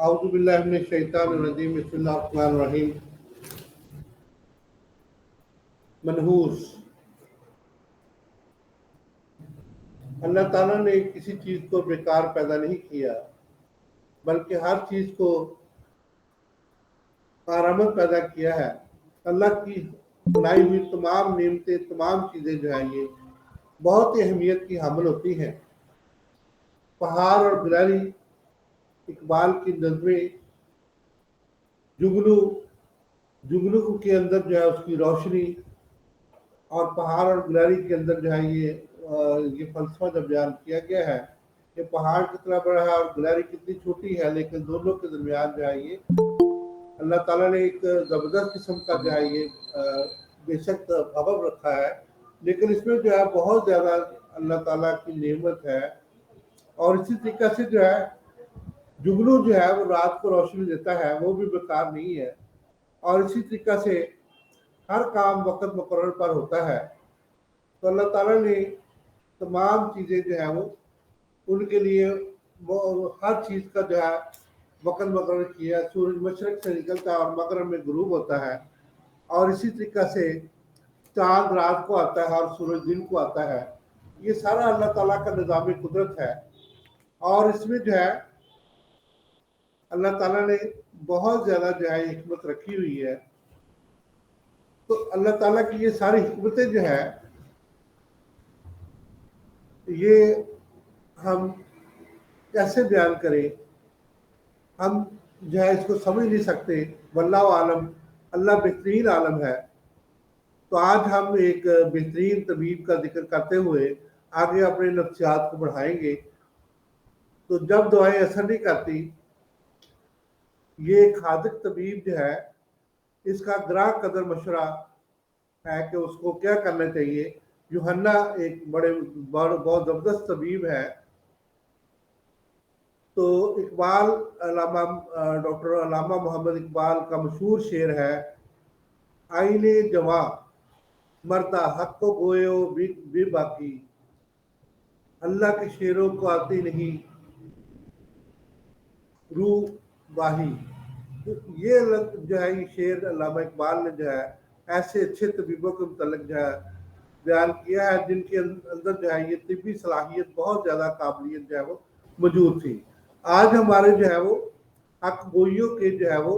اعوذ باللہ من الشیطان الرجیم بسم اللہ الرحمن الرحیم منحوس اللہ تعالیٰ نے کسی چیز کو بیکار پیدا نہیں کیا بلکہ ہر چیز کو کارآمد پیدا کیا ہے۔ اللہ کی بنائی ہوئی تمام نعمتیں، تمام چیزیں جو ہیں یہ بہت ہی اہمیت کی حامل ہوتی ہیں۔ پہاڑ اور گلاری اقبال کی نظمیں جگنو کے اندر جو ہے اس کی روشنی، اور پہاڑ اور گلاری کے اندر جو ہے یہ فلسفہ جب بیان کیا گیا ہے کہ پہاڑ کتنا بڑا ہے اور گلاری کتنی چھوٹی ہے، لیکن دونوں کے درمیان جو ہے یہ اللہ تعالیٰ نے ایک زبردست قسم کا جو ہے یہ بے شک سبب رکھا ہے، لیکن اس میں جو ہے بہت زیادہ اللہ تعالیٰ کی نعمت ہے۔ اور اسی طریقے سے جو ہے جگنو جو ہے وہ رات کو روشنی دیتا ہے، وہ بھی بیکار نہیں ہے، اور اسی طریقے سے ہر کام وقت مقرر پر ہوتا ہے۔ تو اللہ تعالیٰ نے تمام چیزیں جو ہیں وہ ان کے لیے وہ ہر چیز کا جو ہے وقت مقرر کیا۔ سورج مشرق سے نکلتا ہے اور مغرب میں غروب ہوتا ہے، اور اسی طریقے سے چاند رات کو آتا ہے اور سورج دن کو آتا ہے۔ یہ سارا اللہ تعالیٰ کا نظام قدرت ہے، اور اس میں جو ہے اللہ تعالیٰ نے بہت زیادہ جو ہے حکمت رکھی ہوئی ہے۔ تو اللہ تعالیٰ کی یہ ساری حکمتیں جو ہے یہ ہم کیسے بیان کریں، ہم جو ہے اس کو سمجھ نہیں سکتے۔ واللہ عالم، اللہ بہترین عالم ہے۔ تو آج ہم ایک بہترین طبیب کا ذکر کرتے ہوئے آگے اپنے نفسیات کو بڑھائیں گے۔ تو جب دعائیں اثر نہیں کرتی، یہ ایک حاذق طبیب جو ہے اس کا گراں قدر مشورہ ہے کہ اس کو کیا کرنا چاہیے۔ یوحنا ایک بہت زبردست طبیب ہے۔ تو اقبال ڈاکٹر علامہ محمد اقبال کا مشہور شعر ہے، آئینے جواں مردہ حق کو گویو بے باقی، اللہ کے شعروں کو آتی نہیں روح باہی۔ یہ جو ہے یہ شعر علامہ اقبال نے جو ہے ایسے اچھے طبیبوں کے متعلق جو ہے بیان کیا ہے جن کے اندر جو ہے یہ طبی صلاحیت، بہت زیادہ قابلیت جو ہے وہ موجود تھی۔ آج ہمارے جو ہے وہ حق گوئیوں کے جو ہے وہ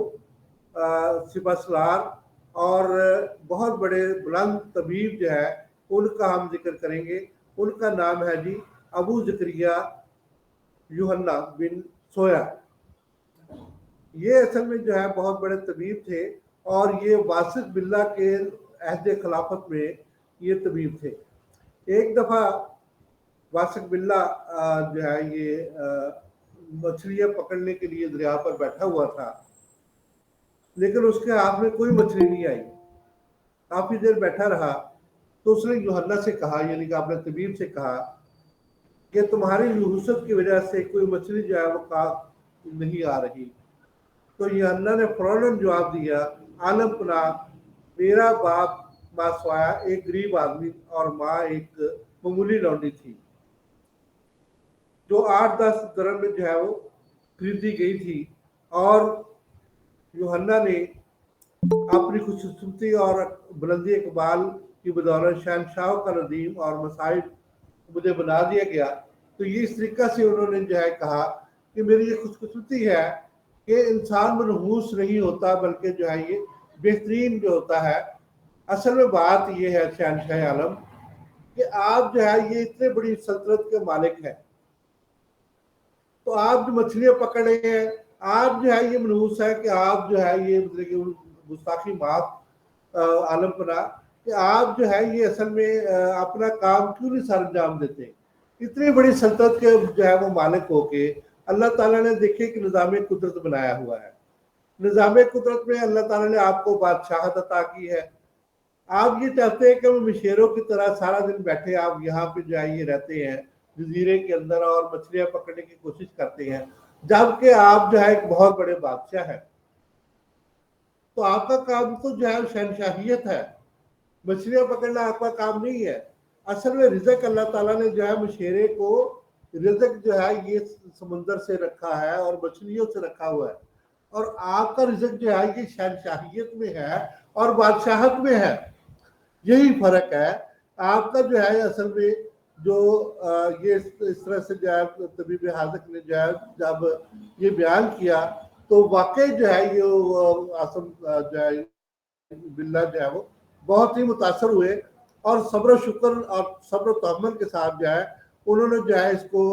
سپہ سالار اور بہت بڑے بلند طبیب جو ہے ان کا ہم ذکر کریں گے۔ ان کا نام ہے جی ابو زکریا یوحنا بن سویا۔ یہ اصل میں جو ہے بہت بڑے طبیب تھے، اور یہ واسط باللہ کے عہد خلافت میں یہ طبیب تھے۔ ایک دفعہ واسط باللہ جو ہے یہ مچھلیاں پکڑنے کے لیے دریا پر بیٹھا ہوا تھا، لیکن اس کے ہاتھ میں کوئی مچھلی نہیں آئی۔ کافی دیر بیٹھا رہا تو اس نے یوحنا سے کہا، یعنی کہ اپنے طبیب سے کہا کہ تمہاری نحوست کی وجہ سے کوئی مچھلی جو ہے وہ نہیں آ رہی۔ تو یوحنا نے فوراً جواب دیا، عالم پناہ، میرا باپ باسوایا ایک غریب آدمی اور ماں ایک معمولی لونڈی تھی جو 8-10 درہم میں جو ہے وہ خریدی گئی تھی۔ اور یوحنا نے اپنی خوشصورتی اور بلندی اقبال کی بدولت شہنشاہوں کا ندیم اور مصائب مجھے بنا دیا گیا۔ تو یہ اس طریقہ سے انہوں نے جو ہے کہا کہ میری یہ خوشصورتی ہے کہ انسان منحوس نہیں ہوتا، بلکہ جو ہے یہ بہترین جو ہوتا ہے۔ اصل میں بات یہ ہے شہنشاہ عالم کہ آپ جو ہے یہ اتنے بڑی سلطنت کے مالک ہیں، تو آپ جو مچھلیاں پکڑ رہے ہیں، آپ جو ہے یہ منحوس ہے کہ آپ جو ہے یہ مطلب کہ گستاخی معاف عالم پناہ کہ آپ جو ہے یہ اصل میں اپنا کام کیوں نہیں سر انجام دیتے۔ اتنی بڑی سلطنت کے جو ہے وہ مالک ہو کے اللہ تعالیٰ نے دیکھے کہ نظام قدرت بنایا ہوا ہے۔ نظام قدرت میں اللہ تعالیٰ نے آپ کو بادشاہت عطا کی ہے۔ آپ یہ چاہتے ہیں کہ وہ مشیروں کی طرح سارا دن بیٹھے آپ یہاں پہ جو ہے یہ رہتے ہیں جزیرے کے اندر اور مچھلیاں پکڑنے کی کوشش کرتے ہیں، جبکہ آپ جو ہے ایک بہت بڑے بادشاہ ہیں۔ تو آپ کا کام تو جو ہے شہنشاہیت ہے، مچھلیاں پکڑنا آپ کا کام نہیں ہے۔ اصل میں رزق اللہ تعالیٰ نے جو ہے مشیرے کو رزق جو ہے یہ سمندر سے رکھا ہے اور مچھلیوں سے رکھا ہوا ہے، اور آپ کا رزق جو ہے یہ شہنشاہیت میں ہے اور بادشاہت میں ہے. یہی فرق ہے. آپ کا جو ہے اصل میں جو یہ اس طرح سے جو ہے طبیب حاذق نے جو ہے جب یہ بیان کیا تو واقعی جو ہے یہ آسم جو ہے باللہ جو ہے وہ بہت ہی متاثر ہوئے، اور صبر و شکر اور صبر و تحمل کے ساتھ جو ہے انہوں نے جو ہے اس کو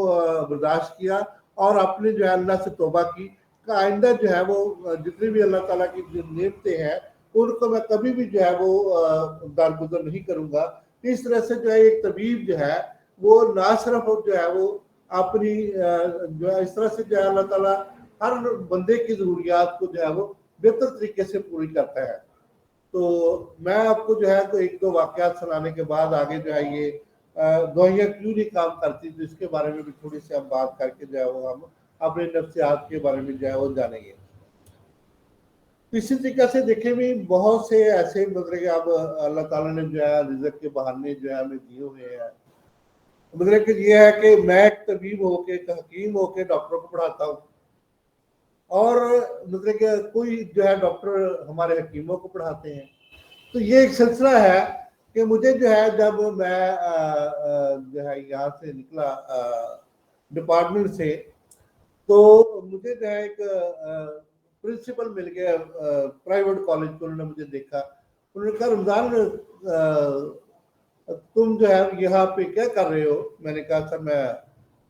برداشت کیا اور اپنے جو ہے اللہ سے توبہ کی کہ آئندہ جو ہے وہ جتنی بھی اللہ تعالیٰ کی جو نعمتیں ہیں ان کو میں کبھی بھی جو ہے وہ دارگزر نہیں کروں گا. اس طرح سے جو ہے ایک طبیب جو ہے وہ نہ صرف جو ہے وہ اپنی جو ہے اس طرح سے جو ہے اللہ تعالیٰ ہر بندے کی ضروریات کو جو ہے وہ بہتر طریقے سے پوری کرتا ہے. تو میں آپ کو جو ہے تو ایک دو واقعات سنانے کے بعد آگے جو ہے یہ دوائیاں کیوں نہیں کام کرتی تو اس کے بارے میں بھی تھوڑی سی ہم بات کر کے جو ہے وہ ہم اپنے نفسیات کے بارے میں جو ہے وہ جانیں گے. اسی طریقے سے دیکھیں بھی بہت سے ایسے مطلب کہ اب اللہ تعالیٰ نے جو ہے رزق کے بہانے جو ہے ہمیں دیے ہوئے ہیں. مطلب کہ یہ ہے کہ میں ایک طبیب ہو کے ایک حکیم ہو کے ڈاکٹروں کو پڑھاتا ہوں، اور مطلب کہ کوئی جو ہے ڈاکٹر ہمارے حکیموں کو پڑھاتے ہیں. تو یہ ایک سلسلہ ہے کہ مجھے جو ہے جب میں جو ہے یہاں سے نکلا ڈپارٹمنٹ سے تو مجھے جو ہے ایک پرنسپل مل گیا پرائیویٹ کالج کو. انہوں نے مجھے دیکھا، انہوں نے کہا رمضان تم جو ہے یہاں پہ کیا کر رہے ہو؟ میں نے کہا سر میں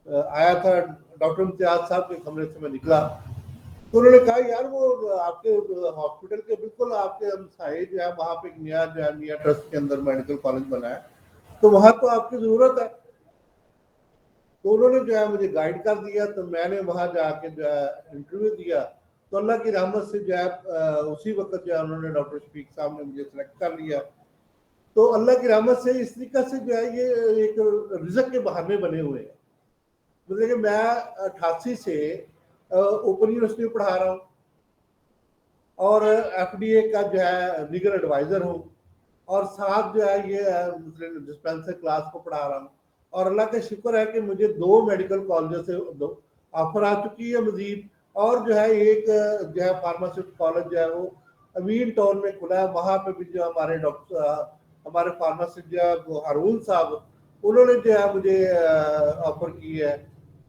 آیا تھا ڈاکٹر امتیاز صاحب کے کمرے سے میں نکلا. تو انہوں نے کہا یار وہ آپ کے ہاسپٹل کے بالکل آپ کے ہمسائے جو ہے وہاں پہ ایک نیا جو ہے نیا ٹرسٹ کے اندر میڈیکل کالج بنا ہے تو وہاں تو آپ کی ضرورت ہے. تو انہوں نے جو ہے مجھے گائیڈ کر دیا. تو میں نے وہاں جا کے جو ہے انٹرویو دیا تو اللہ کی رحمت سے جو ہے اسی وقت جو ہے انہوں نے ڈاکٹر شفیق صاحب نے مجھے سلیکٹ کر لیا. تو اللہ کی رحمت سے اس طریقے سے جو ہے یہ ایک رزق کے بہانے بنے ہوئے ہیں. مطلب کہ میں 88 سے اوپن یونیورسٹی میں پڑھا رہا ہوں اور ایف ڈی اے کا جو ہے لیگل ایڈوائزر ہوں، اور ساتھ جو ہے یہ ڈسپینسر کلاس کو پڑھا رہا ہوں. اور اللہ کا شکر ہے کہ مجھے 2 میڈیکل کالجوں سے آفر آ چکی ہے مزید، اور جو ہے ایک جو ہے فارماسسٹ کالج جو ہے وہ امین ٹاؤن میں کھلا ہے. وہاں پہ بھی جو ہمارے ڈاکٹر ہمارے فارماسسٹ جو ہے ہارون صاحب انہوں نے جو ہے مجھے آفر کی ہے.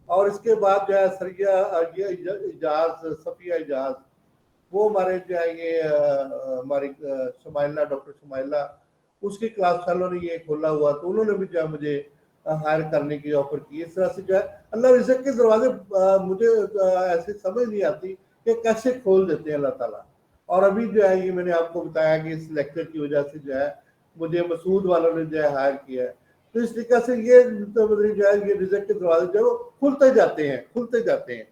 اور اس کے بعد جو ہے سریہ اجاز صفیہ اجاز وہ ہمارے جو ہے یہ ہماری شمائلہ ڈاکٹر شمائلہ اس کی کلاس فیلو نے یہ کھولا ہوا تو انہوں نے بھی جو ہے مجھے ہائر کرنے کی آفر کی. اس طرح سے جو ہے اللہ رزق کے دروازے مجھے ایسے سمجھ نہیں آتی کہ کیسے کھول دیتے ہیں اللہ تعالیٰ. اور ابھی جو ہے یہ میں نے آپ کو بتایا کہ اس لیکچر کی وجہ سے جو ہے مجھے مسعود والوں نے جو ہے ہائر کیا ہے. تو اس طریقے سے یہ جو ہے یہ رزق کے دروازے جو ہے وہ کھلتے جاتے ہیں.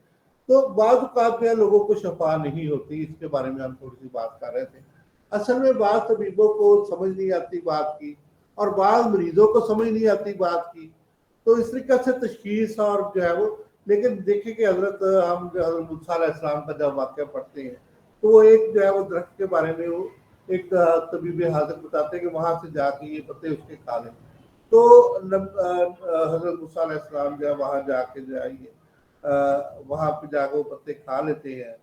تو بعض اوقات جو ہے لوگوں کو شفا نہیں ہوتی. اس کے بارے میں ہم تھوڑی سی بات کر رہے تھے. اصل میں بعض طبیبوں کو سمجھ نہیں آتی بات کی اور بعض مریضوں کو سمجھ نہیں آتی بات کی. تو اس طریقے سے تشخیص اور جو ہے وہ لیکن دیکھیں کہ حضرت ہم جو حضرت موسیٰ علیہ السلام کا جب واقعہ پڑھتے ہیں تو وہ ایک جو ہے وہ درخت کے بارے میں وہ ایک طبیب حاضر بتاتے ہیں کہ وہاں سے جا کے یہ پتے اس کے کھا لیں. تو حضرت موسیٰ علیہ السلام جو ہے وہاں جا کے جو ہے وہاں پہ جا کے وہ پتے کھا لیتے ہیں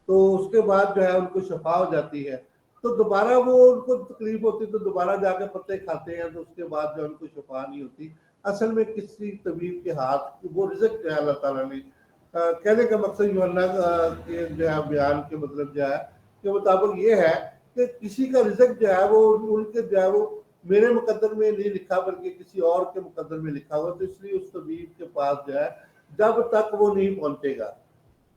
تو اس کے بعد جو ہے ان کو شفا ہو جاتی ہے. تو دوبارہ وہ ان کو تکلیف ہوتی تو دوبارہ جا کے پتے کھاتے ہیں تو اس کے بعد جو ان کو شفا نہیں ہوتی. اصل میں کسی طبیب کے ہاتھ وہ رزق جو ہے اللہ تعالیٰ نے کہنے کا مقصد یوحنا کے جو ہے بیان کے مطلب جو ہے کے مطابق یہ ہے کہ کسی کا رزق جو ہے وہ ان کے جو ہے وہ میرے مقدر میں نہیں لکھا بلکہ کسی اور کے مقدر میں لکھا ہوا. تو اس لیے اس طبیب کے پاس جو ہے جب تک وہ نہیں پہنچے گا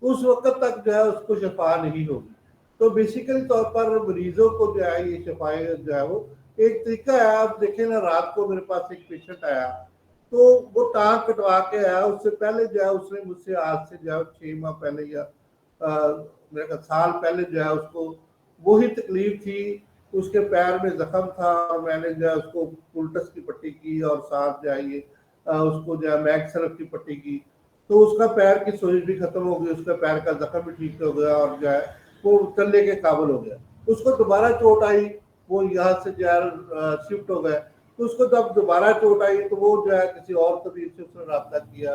اس وقت تک جو ہے اس کو شفا نہیں ہوگی. تو بیسیکلی طور پر مریضوں کو جو ہے یہ شفایت جو ہے وہ ایک طریقہ ہے. آپ دیکھیں نا رات کو میرے پاس ایک پیشنٹ آیا تو وہ ٹانگ کٹوا کے آیا. اس سے پہلے جو ہے اس نے مجھ سے آج سے جو ہے 6 ماہ پہلے یا میرے سال پہلے جو ہے اس کو وہی تکلیف تھی. اس کے پیر میں زخم تھا اور میں نے جو ہے اس کو پلٹس کی پٹی کی اور ساتھ جو ہے یہ اس کو جو ہے میک سرف کی پٹی کی. تو اس کا پیر کی سوزش بھی ختم ہو گئی، اس کا پیر کا زخم بھی ٹھیک ہو گیا اور جو ہے وہ چلنے کے قابل ہو گیا. اس کو دوبارہ چوٹ آئی، وہ یہاں سے جو ہے شفٹ ہو گئے. تو اس کو جب دوبارہ چوٹ آئی تو وہ جو ہے کسی اور طبیب سے اس نے رابطہ کیا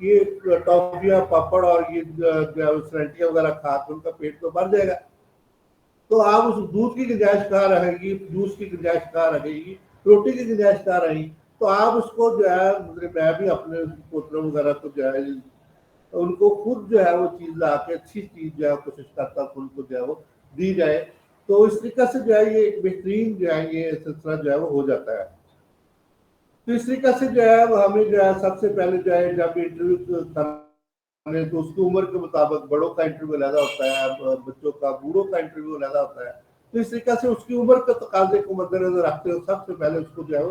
یہ ٹافیاں پاپڑ اور یہ سرنٹیاں وغیرہ کھا کے ان کا پیٹ تو بھر جائے گا. تو آپ اس دودھ کی گنجائش کہاں رہے گی, جوس کی گنجائش کہاں رہے گی, روٹی کی گنجائش کہاں رہی. تو آپ اس کو جو ہے میں بھی اپنے پوتروں وغیرہ کو جو ہے ان کو خود جو ہے وہ چیز لا کے اچھی چیز جو ہے کوشش کرتا ہوں ان کو جو ہے وہ دی جائے. تو اس طریقے سے جو ہے یہ ایک بہترین جو ہے یہ سلسلہ جو ہے وہ ہو جاتا ہے. تو اس طریقے سے جو ہے ہمیں جو ہے سب سے پہلے جو ہے جب انٹرویو کرنے تو اس کی عمر کے مطابق بڑوں کا انٹرویو علیحدہ ہوتا ہے, بچوں کا بوڑھوں کا انٹرویو علیحدہ ہوتا ہے. تو اس طریقے سے اس کی عمر کے تقاضے کو مد نظر رکھتے ہوئے سب سے پہلے اس کو جو ہے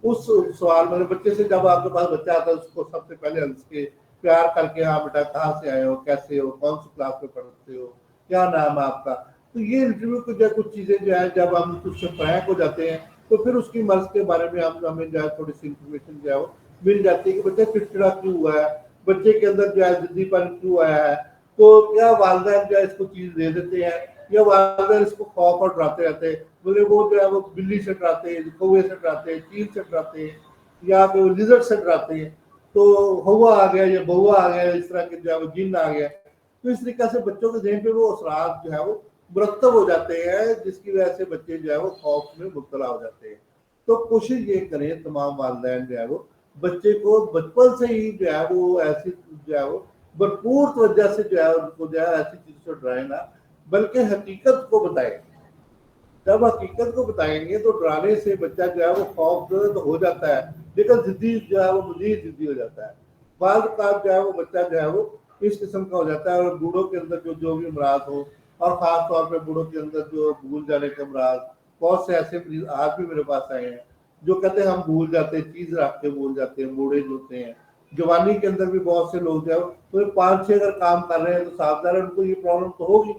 اس سوال میں بچے سے جب آپ کے پاس بچہ آتا ہے اس کو سب سے پہلے ہنس کے پیار کر کے, ہاں بیٹا کہاں سے آئے ہو, کیسے ہو, کون سی کلاس میں پڑھتے ہو, کیا نام ہے آپ کا. تو یہ انٹرویو کو جو کچھ چیزیں جو ہے جب ہم کچھ سے فرینک ہو جاتے ہیں تو پھر اس کی مرض کے بارے میں ہمیں جو ہے تھوڑی سی انفارمیشن جو ہے وہ مل جاتی ہے کہ بچہ چڑچڑا کیوں ہوا ہے, بچے کے اندر جو ہے ضدی پن کیوں آیا ہے. تو کیا والدین جو ہے اس کو چیز دے دیتے ہیں یا والدین اس کو خوف اور ڈراتے رہتے ہیں. بولے وہ جو ہے وہ بلی سے ڈراتے ہیں, کوے سے ڈراتے ہیں, چیل سے ڈراتے ہیں یا پھر لیزرڈ سے ڈراتے ہیں. تو ہوا آ گیا یا بہوا آ گیا, اس طرح کے جو ہے وہ جن آ گیا. تو اس طریقے سے بچوں کے ذہن پہ وہ اثرات جو ہے وہ مرتب ہو جاتے ہیں جس کی وجہ سے بچے جو ہے وہ خوف میں مبتلا ہو جاتے ہیں. تو کوشش یہ کریں تمام والدین جو ہے وہ بچے کو بچپن سے ہی جو ہے وہ ایسی جو ہے وہ بھرپور توجہ سے جو ہے ان کو جو ہے ایسی چیز سے ڈرائے نہ بلکہ حقیقت کو بتائے. جب حقیقت کو بتائیں گے تو ڈرانے سے بچہ جو ہے وہ خوف تو ہو جاتا ہے لیکن ضدی جو ہے وہ مزید ضدی ہو جاتا ہے. بعض اوقات جو ہے وہ بچہ جو ہے وہ اس قسم کا ہو جاتا ہے. اور بوڑھوں کے اندر جو بھی امراض ہو اور خاص طور پہ بوڑھوں کے اندر جو بھول جانے کے امراض, بہت سے ایسے مریض آج بھی میرے پاس آئے ہیں جو کہتے ہیں ہم بھول جاتے ہیں, چیز رکھ کے بھول جاتے ہیں, بوڑھے جو ہوتے ہیں. جوانی کے اندر بھی بہت سے لوگ جو ہے تو 5-6 اگر کام کر رہے ہیں تو ساتھ ان کو یہ پرابلم تو ہوگی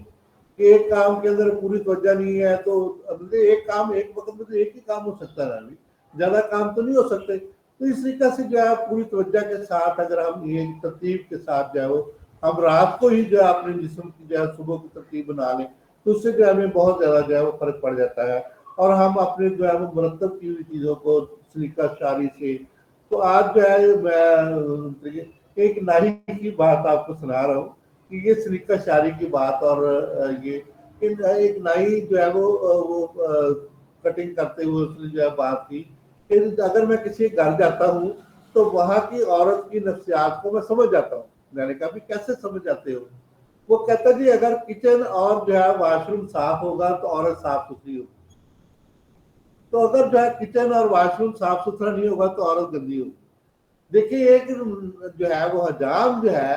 کہ ایک کام کے اندر پوری توجہ نہیں ہے. تو ایک کام ایک وقت میں تو ایک ہی کام ہو سکتا ہے نا, زیادہ کام تو نہیں ہو سکتے. تو اس طریقے سے جو ہے پوری توجہ کے ساتھ اگر ہم یہ ترتیب کے ساتھ جو ہے وہ ہم رات کو ہی جو ہے اپنے جسم کی جو ہے صبح کی ترتیب بنا لیں تو اس سے جو ہے ہمیں بہت زیادہ جو ہے وہ فرق پڑ جاتا ہے. اور ہم اپنے جو ہے وہ مرتب کی ہوئی چیزوں کو سلیقہ شعاری سے. تو آج جو ہے میں ایک نائی کی بات آپ کو سنا رہا ہوں کہ یہ سلیقہ شعاری کی بات. اور یہ ایک نائی جو ہے وہ کٹنگ کرتے ہوئے اس نے جو ہے بات کی کہ اگر میں کسی گھر جاتا ہوں تو وہاں کی عورت کی نفسیات کو میں سمجھ جاتا ہوں. میں نے کہا بھی کیسے سمجھ جاتے ہو؟ وہ کہتا جی اگر کچن اور جو ہے واش روم صاف ہوگا تو عورت صاف ستھری ہوگی, تو اگر جو ہے کچن اور واش روم صاف ستھرا نہیں ہوگا تو عورت گندی ہوگی. دیکھیے ایک جو ہے وہ حجام جو ہے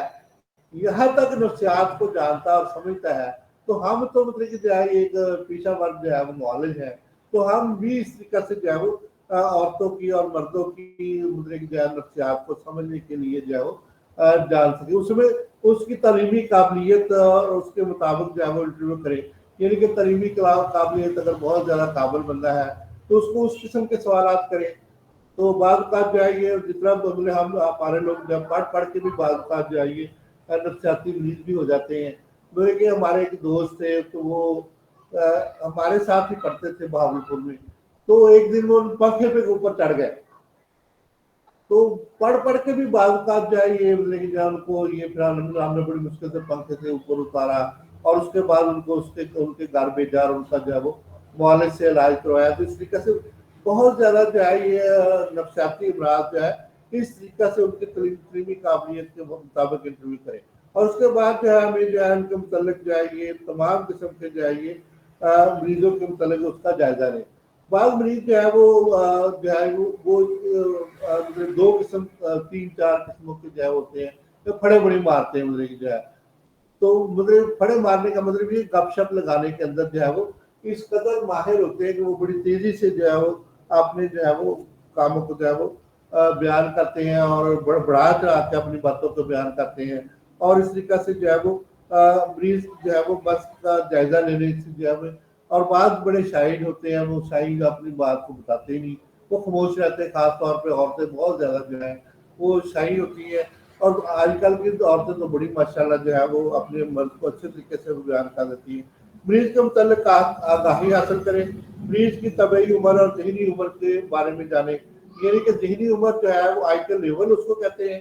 یہاں تک نفسیات کو جانتا اور سمجھتا ہے. تو ہم تو مطلب کہ جو ہے ایک پیشہ ورگ جو ہے وہ معالج ہے. تو ہم بھی اس طریقے سے جو ہے وہ عورتوں کی اور مردوں کی مطلب جو ہے نفسیات کو سمجھنے کے لیے جو ہے وہ جان سکے. اس میں اس کی تعلیمی قابلیت اور اس کے مطابق جو ہے وہ انٹرویو کرے. یعنی کہ تعلیمی قابلیت اگر بہت زیادہ قابل بندہ ہے تو اس کو اس قسم کے سوالات کرے. تو بعض اوقات جو ہے یہ جتنا ہم ہمارے لوگ جب پڑھ کے بھی بعض اوقات جو ہے یہ نفسیاتی مریض بھی ہو جاتے ہیں. کہ ہمارے ایک دوست تھے تو وہ ہمارے ساتھ ہی پڑھتے تھے بہاولپور میں. تو ایک دن وہ پنکھے پہ اوپر چڑھ گئے تو پڑھ کے بھی بعض اوقات جو ہے یہ لیکن ان کو یہ پھر ہم نے بڑی مشکل سے پنکھے سے اوپر اتارا اور اس کے بعد ان کو ان کے گھر بھیجا اور ان کا جو ہے وہ معالج سے علاج کروایا. تو اس طریقے سے بہت زیادہ جو ہے یہ نفسیاتی امراض جو ہے اس طریقے سے ان کی تعلیمی قابلیت کے مطابق انٹرویو کریں. اور اس کے بعد جو ہے ہمیں جو ہے ان کے متعلق جو ہے یہ تمام قسم کے جو ہے یہ مریضوں کے متعلق اس کا جائزہ لیں. بعض مریض جو ہے وہ جو ہے وہ 2 قسم 3-4 قسموں کے جو ہے ہوتے ہیں جو پھڑے بڑی مارتے ہیں. مطلب جو ہے تو مطلب پھڑے مارنے کا مطلب یہ گپ شپ لگانے کے اندر جو ہے وہ اس قدر ماہر ہوتے ہیں کہ وہ بڑی تیزی سے جو ہے وہ اپنے جو ہے وہ کاموں کو جو ہے وہ بیان کرتے ہیں اور بڑھا چڑھا کے اپنی باتوں کو بیان کرتے ہیں. اور اس طریقے سے جو ہے وہ مریض جو ہے وہ بس کا جائزہ لینے سے جو ہے اور بعض بڑے شاہد ہوتے ہیں وہ شاہد اپنی بات کو بتاتے ہی نہیں, وہ خاموش رہتے ہیں. خاص طور پہ عورتیں بہت زیادہ جو ہے وہ شاہی ہوتی ہے. اور آج کل کی عورتیں تو بڑی ماشاءاللہ جو ہے وہ اپنے مرد کو اچھے طریقے سے بیان کر دیتی ہیں. مریض کے متعلق آگاہی حاصل کریں, مریض کی طبعی عمر اور ذہنی عمر کے بارے میں جانیں. یعنی کہ ذہنی عمر جو ہے وہ آئی کیو لیول اس کو کہتے ہیں